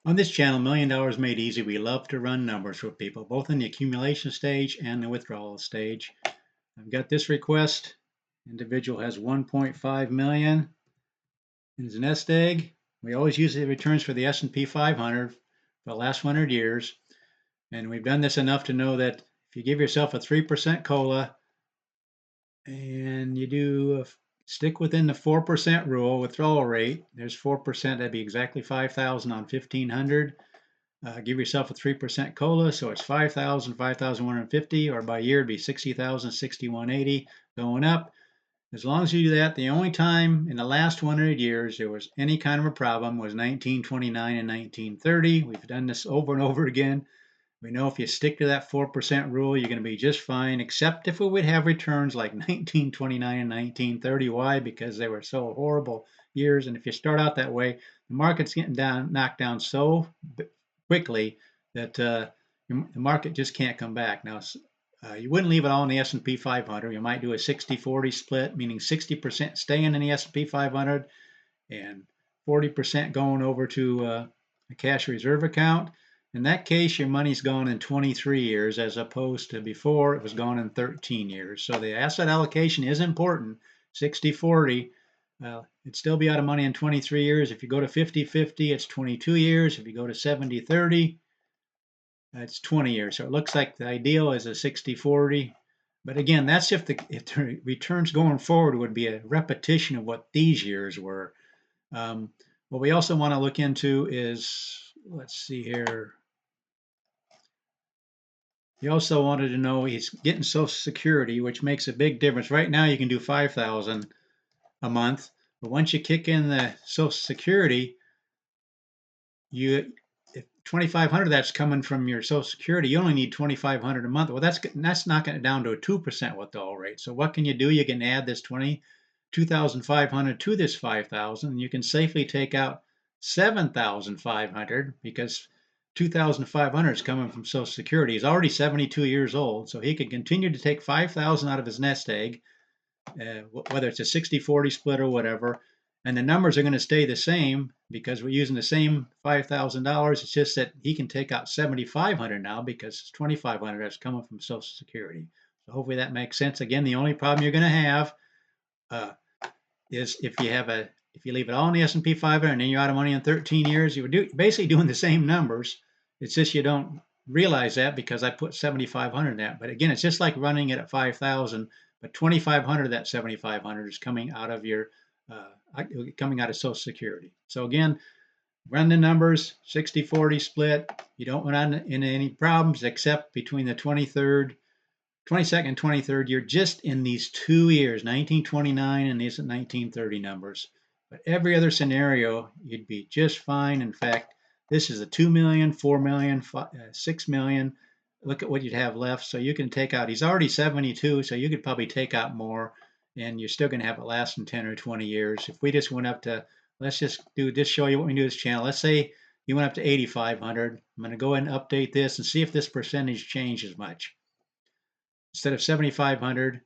On this channel, $1 Million Made Easy, we love to run numbers for people, both in the accumulation stage and the withdrawal stage. I've got this request. Individual has 1.5 million in his nest egg. We always use the returns for the S&P 500 for the last 100 years. And we've done this enough to know that if you give yourself a 3% COLA and you do stick within the 4% rule withdrawal rate, there's 4%, that'd be exactly 5,000 on 1,500. Give yourself a 3% COLA, so it's 5,000, 5,150, or by year it'd be 60,000, 6,180 going up. As long as you do that, the only time in the last 100 years there was any kind of a problem was 1929 and 1930. We've done this over and over again. We know if you stick to that 4% rule, you're going to be just fine, except if we would have returns like 1929 and 1930. Why? Because they were so horrible years. And if you start out that way, the market's getting knocked down so quickly that the market just can't come back. Now, you wouldn't leave it all in the S&P 500. You might do a 60-40 split, meaning 60% staying in the S&P 500 and 40% going over to a cash reserve account. In that case, your money's gone in 23 years as opposed to before it was gone in 13 years. So the asset allocation is important, 60-40. It'd still be out of money in 23 years. If you go to 50-50, it's 22 years. If you go to 70-30, that's 20 years. So it looks like the ideal is a 60-40. But again, that's if the returns going forward would be a repetition of what these years were. What we also want to look into is, let's see here. He also wanted to know he's getting Social Security, which makes a big difference. Right now, you can do 5,000 a month, but once you kick in the Social Security, you if 2,500 that's coming from your Social Security, you only need 2,500 a month. Well, that's knocking it down to a 2% withdrawal rate. So what can you do? You can add this 2,500 to this 5,000, and you can safely take out 7,500 because 2,500 is coming from Social Security. He's already 72 years old, so he can continue to take 5,000 out of his nest egg, whether it's a 60-40 split or whatever, and the numbers are going to stay the same because we're using the same $5,000. It's just that he can take out 7,500 now because it's 2,500 that's coming from Social Security. So hopefully that makes sense. Again, the only problem you're going to have is if you leave it all in the S&P 500 and then you're out of money in 13 years, you're basically doing the same numbers. It's just you don't realize that because I put 7,500 in that. But again, it's just like running it at 5,000, but 2,500 of that 7,500 is coming out of your coming out of Social Security. So again, run the numbers, 60-40 split. You don't run into any problems except between the 22nd and 23rd year, just in these 2 years, 1929 and these 1930 numbers. But every other scenario, you'd be just fine. In fact, this is a 2 million, 4 million, 6 million. Look at what you'd have left. So you can take out, he's already 72, so you could probably take out more and you're still going to have it last in 10 or 20 years. If we just went up to, let's just show you what we do this channel. Let's say you went up to 8,500. I'm going to go ahead and update this and see if this percentage changes much. Instead of 7,500,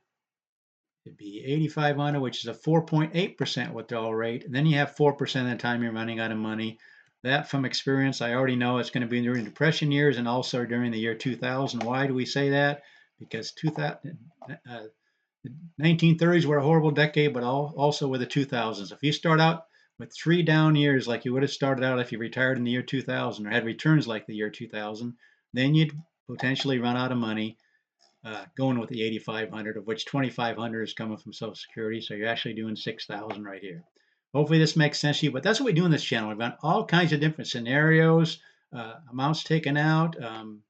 it'd be 8,500, which is a 4.8% withdrawal rate. And then you have 4% of the time you're running out of money. That, from experience, I already know it's going to be during Depression years and also during the year 2000. Why do we say that? Because 1930s were a horrible decade, but also with the 2000s. If you start out with 3 down years like you would have started out if you retired in the year 2000 or had returns like the year 2000, then you'd potentially run out of money. Going with the 8,500, of which 2,500 is coming from Social Security. So you're actually doing 6,000 right here. Hopefully this makes sense to you, but that's what we do in this channel. We've got all kinds of different scenarios, amounts taken out,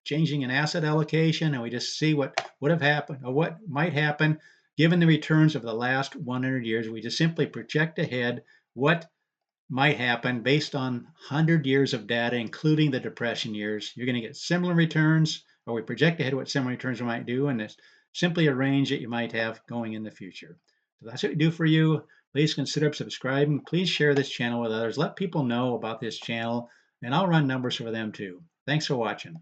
changing an asset allocation, and we just see what would have happened or what might happen given the returns of the last 100 years. We just simply project ahead what might happen based on 100 years of data, including the Depression years. You're going to get similar returns, or we project ahead what similar returns we might do, and it's simply a range that you might have going in the future. So that's what we do for you. Please consider subscribing. Please share this channel with others. Let people know about this channel, and I'll run numbers for them too. Thanks for watching.